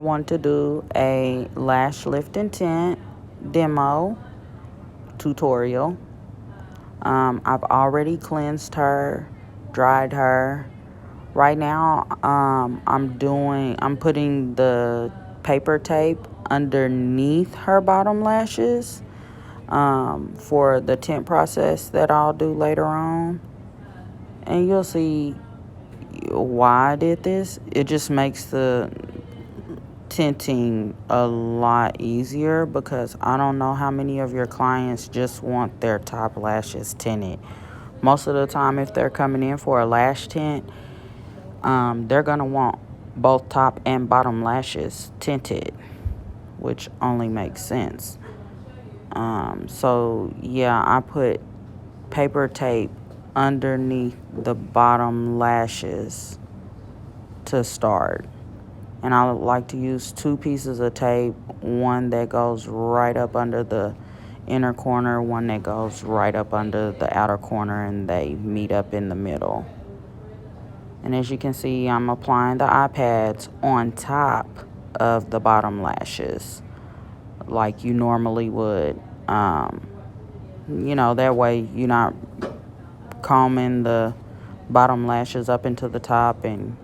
Want to do a lash lift and tint demo tutorial. I've already cleansed her, dried her. Right now, I'm putting the paper tape underneath her bottom lashes for the tint process that I'll do later on. And you'll see why I did this. It just makes the tinting a lot easier because I don't know how many of your clients just want their top lashes tinted. Most of the time, if they're coming in for a lash tint, they're gonna want both top and bottom lashes tinted, which only makes sense. So yeah, I put paper tape underneath the bottom lashes to start. And I like to use two pieces of tape, one that goes right up under the inner corner, one that goes right up under the outer corner, and they meet up in the middle. And as you can see, I'm applying the eye pads on top of the bottom lashes like you normally would. That way you're not combing the bottom lashes up into the top and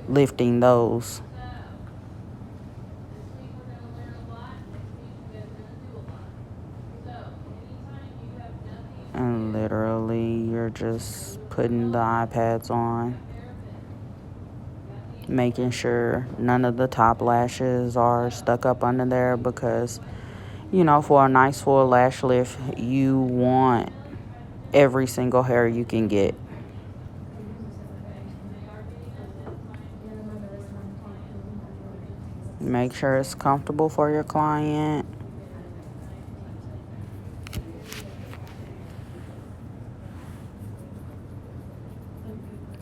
lifting those. And literally, you're just putting the iPads on, making sure none of the top lashes are stuck up under there because, for a nice full lash lift, you want every single hair you can get. Make sure it's comfortable for your client.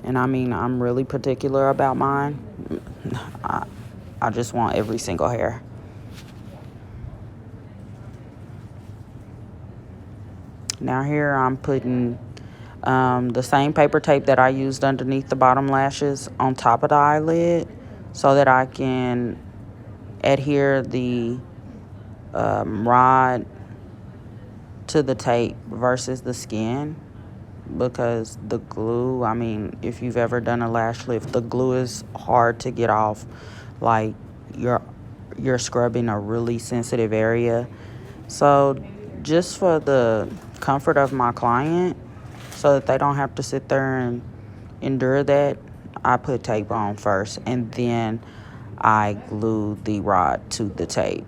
And I'm really particular about mine. I just want every single hair. Now here I'm putting the same paper tape that I used underneath the bottom lashes on top of the eyelid so that I can adhere the rod to the tape versus the skin, because the glue, if you've ever done a lash lift, the glue is hard to get off. Like you're scrubbing a really sensitive area. So just for the comfort of my client, so that they don't have to sit there and endure that, I put tape on first and then I glue the rod to the tape.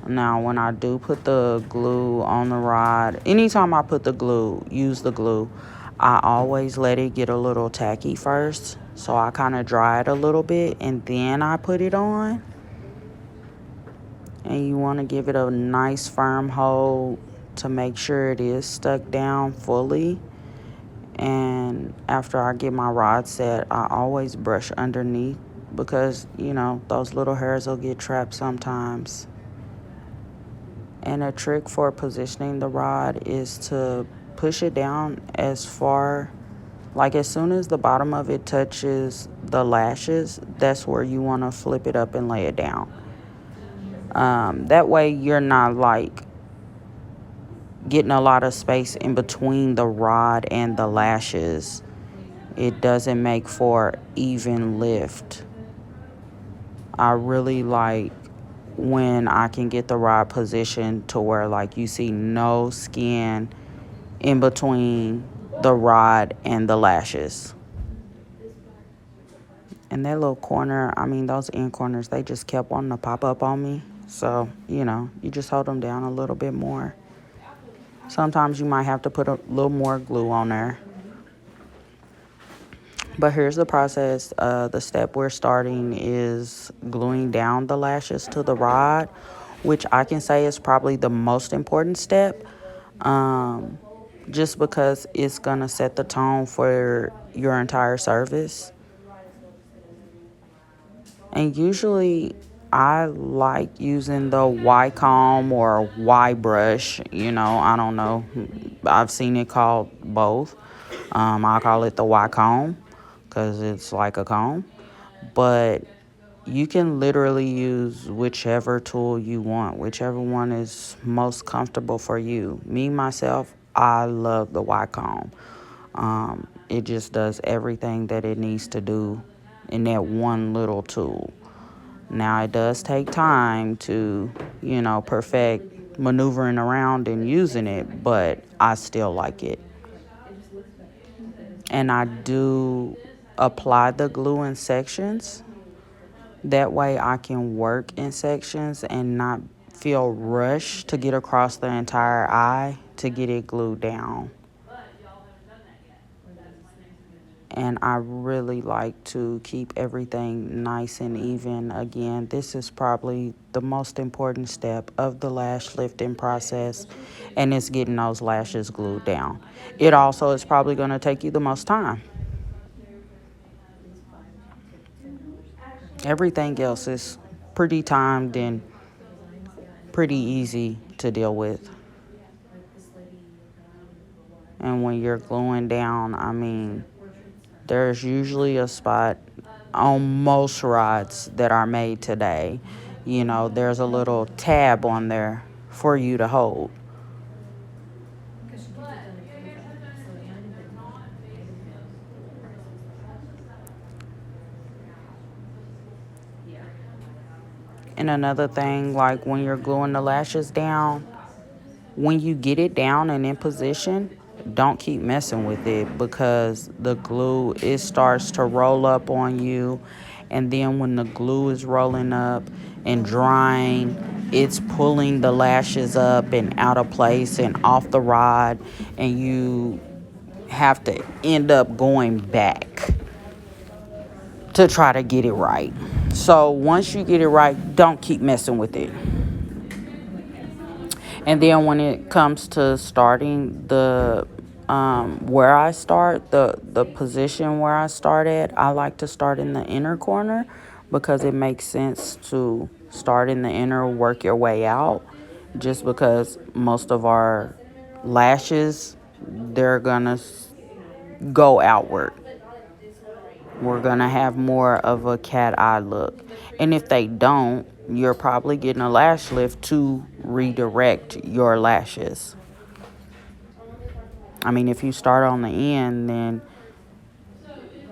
Now, when I do put the glue on the rod, anytime I put the glue, use the glue, I always let it get a little tacky first. So I kind of dry it a little bit and then I put it on. And you want to give it a nice firm hold to make sure it is stuck down fully. And after I get my rod set, I always brush underneath because, those little hairs will get trapped sometimes. And a trick for positioning the rod is to push it down as far, like as soon as the bottom of it touches the lashes, that's where you want to flip it up and lay it down. That way you're not like getting a lot of space in between the rod and the lashes. It doesn't make for even lift. I really like when I can get the rod positioned to where like you see no skin in between the rod and the lashes. And that little corner, those end corners, they just kept wanting to pop up on me. So, you just hold them down a little bit more. Sometimes you might have to put a little more glue on there. But here's the process. The step we're starting is gluing down the lashes to the rod, which I can say is probably the most important step, just because it's going to set the tone for your entire service. And usually I like using the Y comb or Y brush. I don't know. I've seen it called both. I call it the Y comb. because it's like a comb. But you can literally use whichever tool you want, whichever one is most comfortable for you. Me, myself, I love the Y comb. It just does everything that it needs to do in that one little tool. Now, it does take time to, perfect maneuvering around and using it, but I still like it. And I do apply the glue in sections. That way I can work in sections and not feel rushed to get across the entire eye to get it glued down. And I really like to keep everything nice and even. Again, this is probably the most important step of the lash lifting process, and it's getting those lashes glued down. It also is probably going to take you the most time. Everything else is pretty timed and pretty easy to deal with. And when you're gluing down, I mean, there's usually a spot on most rods that are made today. There's a little tab on there for you to hold. And another thing, like when you're gluing the lashes down, when you get it down and in position, don't keep messing with it, because the glue, it starts to roll up on you. And then when the glue is rolling up and drying, it's pulling the lashes up and out of place and off the rod. And you have to end up going back to try to get it right. So once you get it right, don't keep messing with it. And then when it comes to starting where I start, the position where I start at, I like to start in the inner corner, because it makes sense to start in the inner, work your way out, just because most of our lashes, they're gonna go outward. We're gonna have more of a cat eye look. And if they don't, you're probably getting a lash lift to redirect your lashes. I mean, if you start on the end, then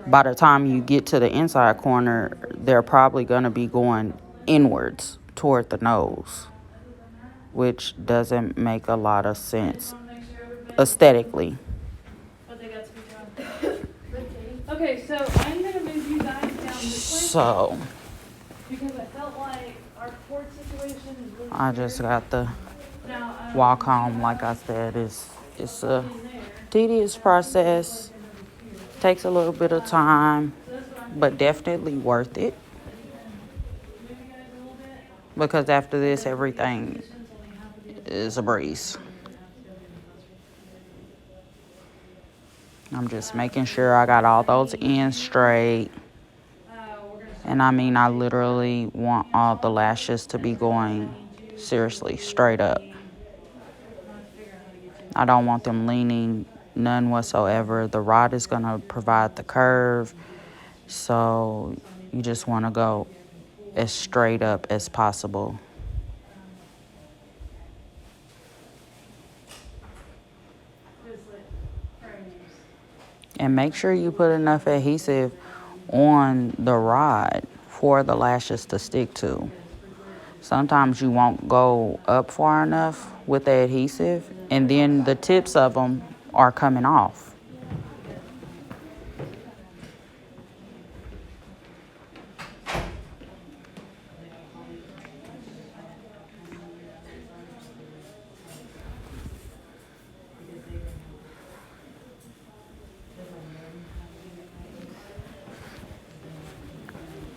by the time you get to the inside corner, they're probably gonna be going inwards toward the nose, which doesn't make a lot of sense aesthetically. Okay, so I'm gonna move you guys down this way. So Because I felt like our court situation is really I just got the now, walk home. Like I said, it's a tedious process. Takes a little bit of time, but definitely worth it. Because after this, everything is a breeze. I'm just making sure I got all those ends straight. And I mean, I literally want all the lashes to be going seriously straight up. I don't want them leaning, none whatsoever. The rod is going to provide the curve. So you just want to go as straight up as possible. And make sure you put enough adhesive on the rod for the lashes to stick to. Sometimes you won't go up far enough with the adhesive, and then the tips of them are coming off.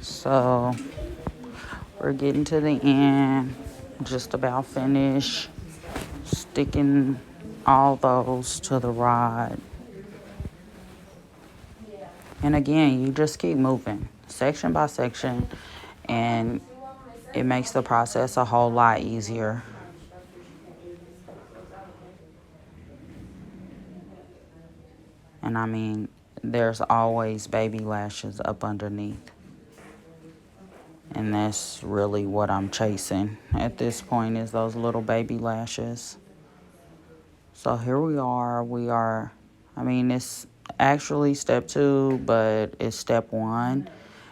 So we're getting to the end, just about finished sticking all those to the rod. And again, you just keep moving section by section, and it makes the process a whole lot easier. And I mean, there's always baby lashes up underneath. And that's really what I'm chasing at this point, is those little baby lashes. So here we are, it's actually step 2, but it's step 1,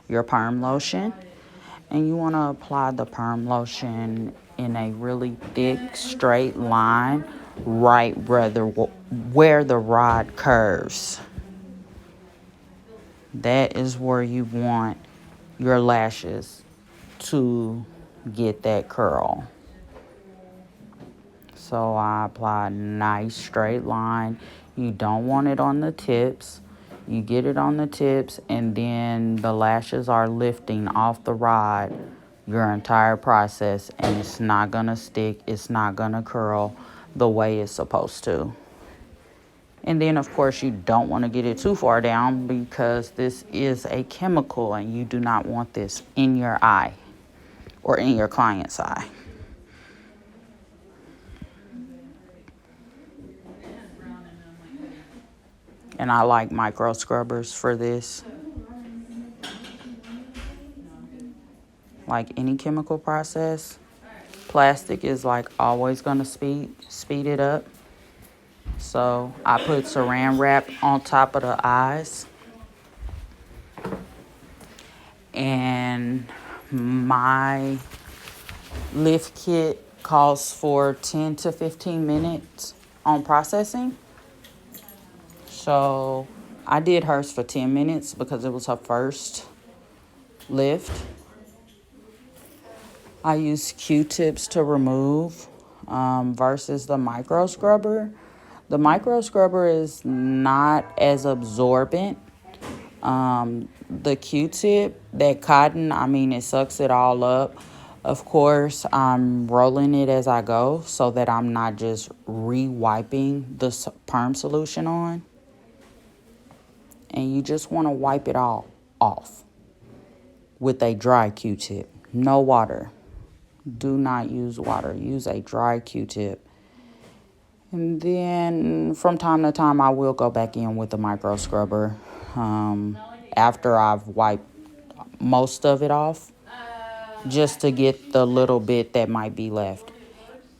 your perm lotion. And you want to apply the perm lotion in a really thick, straight line right where the rod curves. That is where you want your lashes to get that curl. So I apply a nice straight line. You don't want it on the tips. You get it on the tips, and then the lashes are lifting off the rod your entire process, and it's not going to stick. It's not going to curl the way it's supposed to. And then, of course, you don't want to get it too far down, because this is a chemical and you do not want this in your eye or in your client's eye. And I like micro scrubbers for this. Like any chemical process, plastic is like always going to speed it up. So I put saran wrap on top of the eyes. And my lift kit calls for 10 to 15 minutes on processing. So I did hers for 10 minutes because it was her first lift. I use Q-tips to remove versus the micro scrubber. The micro scrubber is not as absorbent. The Q-tip, that cotton, it sucks it all up. Of course, I'm rolling it as I go so that I'm not just re-wiping the perm solution on. And you just want to wipe it all off with a dry Q-tip. No water. Do not use water. Use a dry Q-tip. And then from time to time, I will go back in with a micro scrubber after I've wiped most of it off, just to get the little bit that might be left.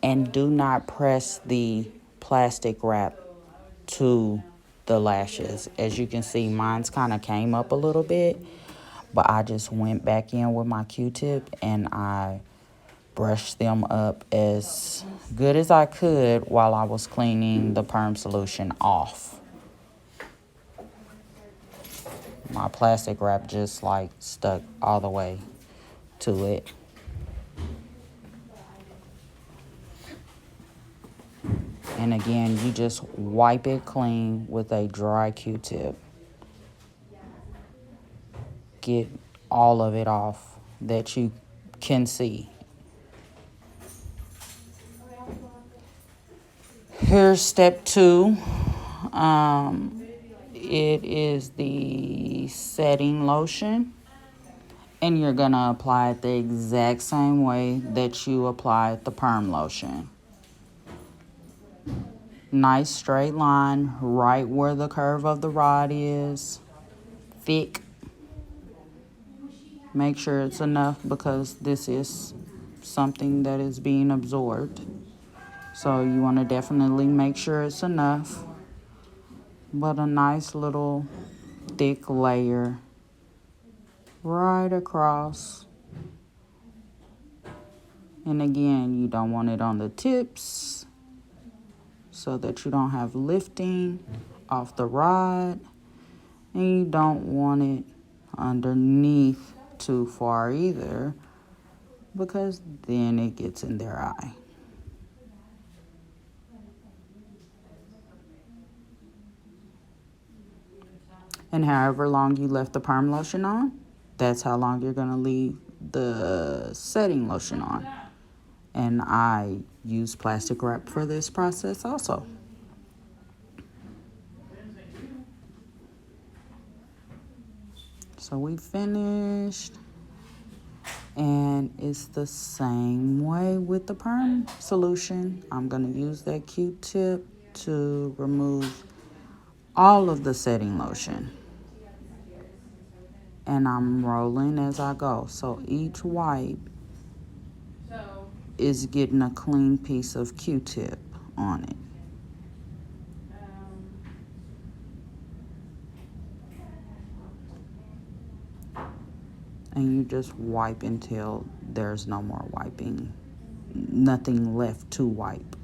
And do not press the plastic wrap to the lashes. As you can see, mine's kind of came up a little bit, but I just went back in with my Q-tip and I brushed them up as good as I could while I was cleaning the perm solution off. My plastic wrap just like stuck all the way to it. And again, you just wipe it clean with a dry Q-tip. Get all of it off that you can see. Here's step 2. It is the setting lotion. And you're going to apply it the exact same way that you applied the perm lotion. Nice straight line right where the curve of the rod is. Thick. Make sure it's enough because this is something that is being absorbed. So you want to definitely make sure it's enough. But a nice little thick layer right across. And again, you don't want it on the tips so that you don't have lifting off the rod. And you don't want it underneath too far either, because then it gets in their eye. And however long you left the perm lotion on, that's how long you're going to leave the setting lotion on. And I use plastic wrap for this process also. So we finished. And it's the same way with the perm solution. I'm going to use that Q-tip to remove all of the setting lotion. And I'm rolling as I go. So each wipe is getting a clean piece of Q-tip on it. And you just wipe until there's no more wiping. Nothing left to wipe.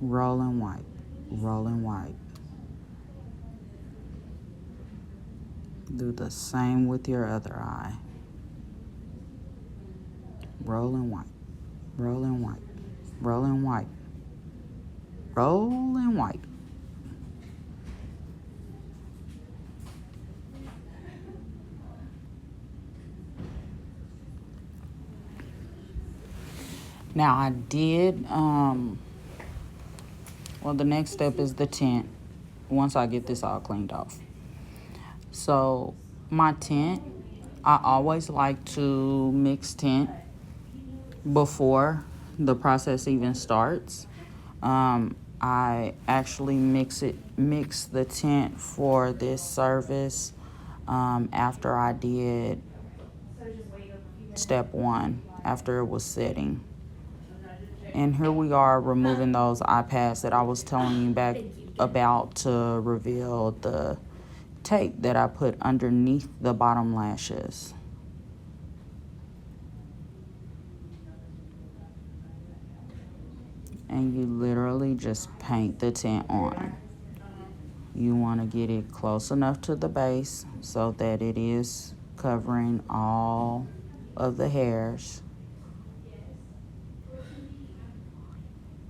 Roll and wipe. Roll and wipe. Do the same with your other eye. Roll and wipe. Roll and wipe. Roll and wipe. Roll and wipe. Now I did, well, the next step is the tint once I get this all cleaned off. So my tint, I always like to mix tint before the process even starts. I actually mix the tint for this service after I did step 1, after it was setting. And here we are removing those eye pads that I was telling you back about to reveal the tape that I put underneath the bottom lashes. And you literally just paint the tint on. You want to get it close enough to the base so that it is covering all of the hairs.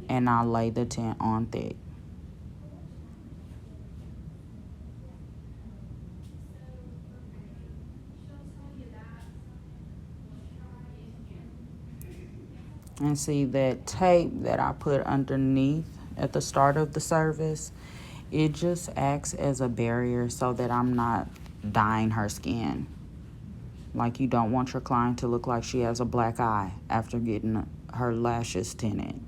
And I lay the tint on thick. And see that tape that I put underneath at the start of the service, it just acts as a barrier so that I'm not dyeing her skin. Like, you don't want your client to look like she has a black eye after getting her lashes tinted.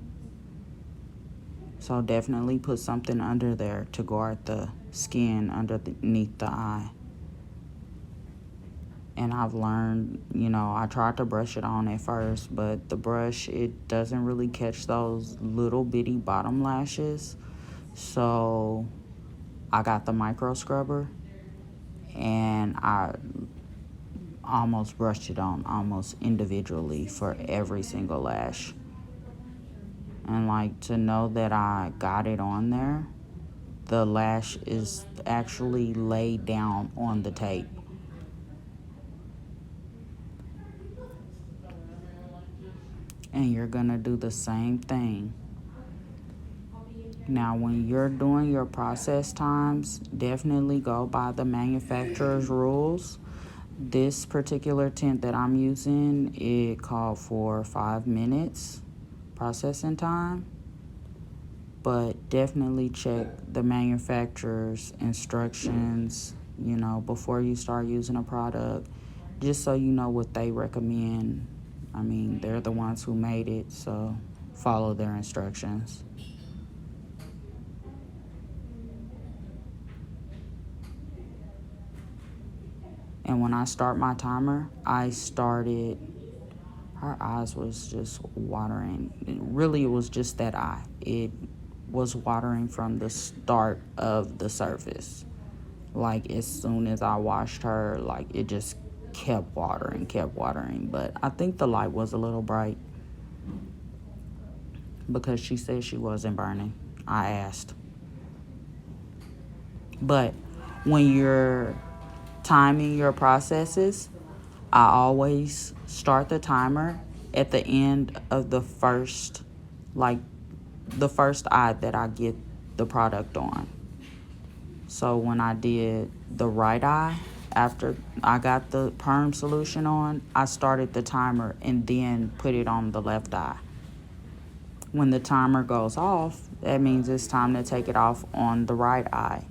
So definitely put something under there to guard the skin underneath the eye. And I've learned, I tried to brush it on at first, but the brush, it doesn't really catch those little bitty bottom lashes. So I got the micro scrubber and I almost brushed it on almost individually for every single lash. And like, to know that I got it on there, the lash is actually laid down on the tape. And you're gonna do the same thing. Now, when you're doing your process times, definitely go by the manufacturer's rules. This particular tint that I'm using, it called for 5 minutes processing time. But definitely check the manufacturer's instructions, before you start using a product, just so you know what they recommend. I mean, they're the ones who made it, so follow their instructions. And when I start my timer, her eyes was just watering. Really, it was just that eye. It was watering from the start of the service. Like, as soon as I washed her, like, it just kept watering. But I think the light was a little bright because she said she wasn't burning. I asked. But when you're timing your processes, I always start the timer at the end of the first eye that I get the product on. So when I did the right eye, after I got the perm solution on, I started the timer and then put it on the left eye. When the timer goes off, that means it's time to take it off on the right eye.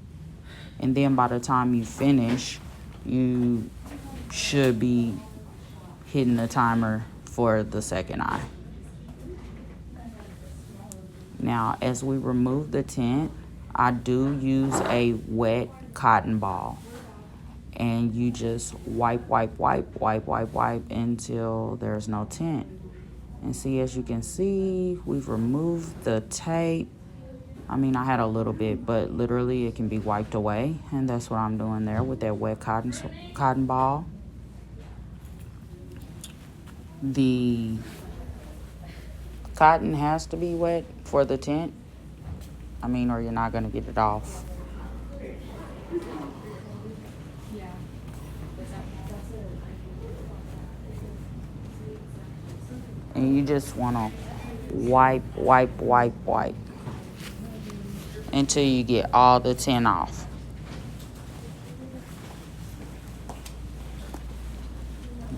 And then by the time you finish, you should be hitting the timer for the second eye. Now, as we remove the tint, I do use a wet cotton ball. And you just wipe until there's no tint. And see, as you can see, we've removed the tape. I mean, I had a little bit, but literally it can be wiped away. And that's what I'm doing there with that wet cotton ball. The cotton has to be wet for the tint. I mean, or you're not going to get it off. And you just want to wipe until you get all the tint off.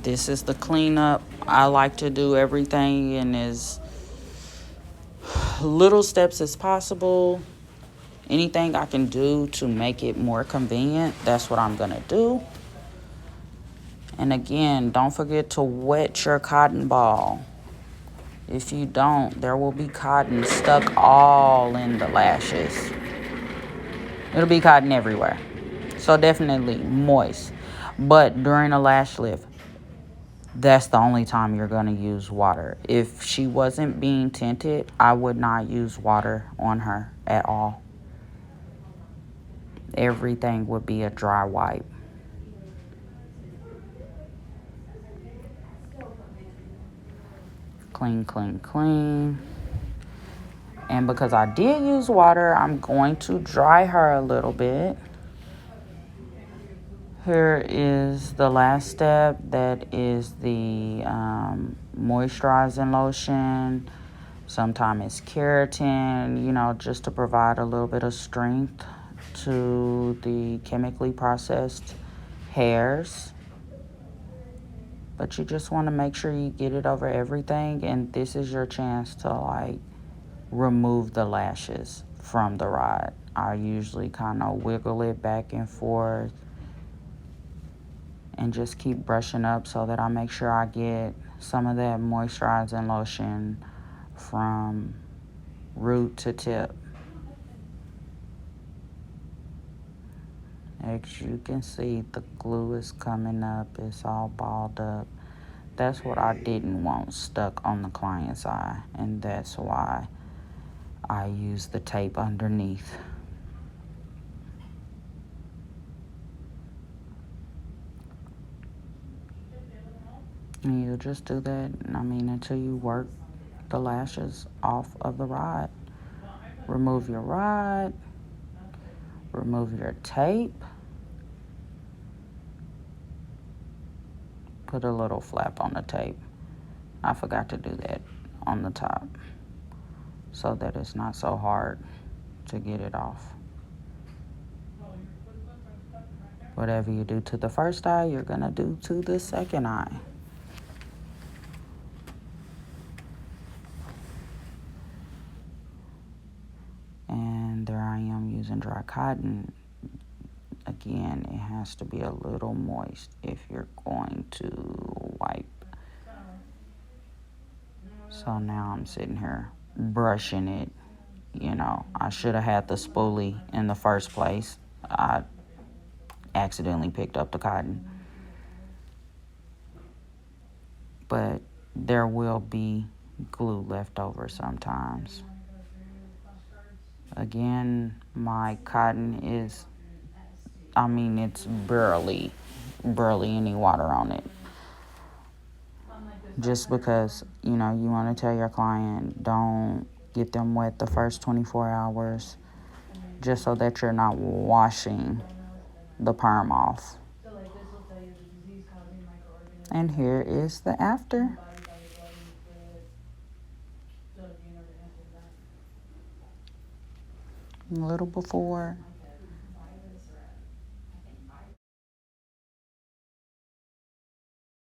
This is the cleanup. I like to do everything in as little steps as possible. Anything I can do to make it more convenient, that's what I'm going to do. And again, don't forget to wet your cotton ball. If you don't, there will be cotton stuck all in the lashes. It'll be cotton everywhere. So definitely moist. But during a lash lift, that's the only time you're going to use water. If she wasn't being tinted, I would not use water on her at all. Everything would be a dry wipe. Clean, clean, clean. And because I did use water, I'm going to dry her a little bit. Here is the last step. That is the moisturizing lotion. Sometimes it's keratin, you know, just to provide a little bit of strength to the chemically processed hairs. But you just want to make sure you get it over everything. And this is your chance to, like, remove the lashes from the rod. I usually kind of wiggle it back and forth and just keep brushing up so that I make sure I get some of that moisturizing lotion from root to tip. As you can see, the glue is coming up. It's all balled up. That's what I didn't want stuck on the client's eye, and that's why I use the tape underneath. And you just do that, I mean, until you work the lashes off of the rod. Remove your rod. Remove your tape. Put a little flap on the tape. I forgot to do that on the top so that it's not so hard to get it off. Whatever you do to the first eye, you're going to do to the second eye. And there I am using dry cotton. Again, it has to be a little moist if you're going to wipe. So now I'm sitting here brushing it. You know, I should have had the spoolie in the first place. I accidentally picked up the cotton. But there will be glue left over sometimes. Again, my cotton is, I mean, it's barely any water on it. Just because, you know, you want to tell your client, don't get them wet the first 24 hours, just so that you're not washing the perm off. And here is the after. A little before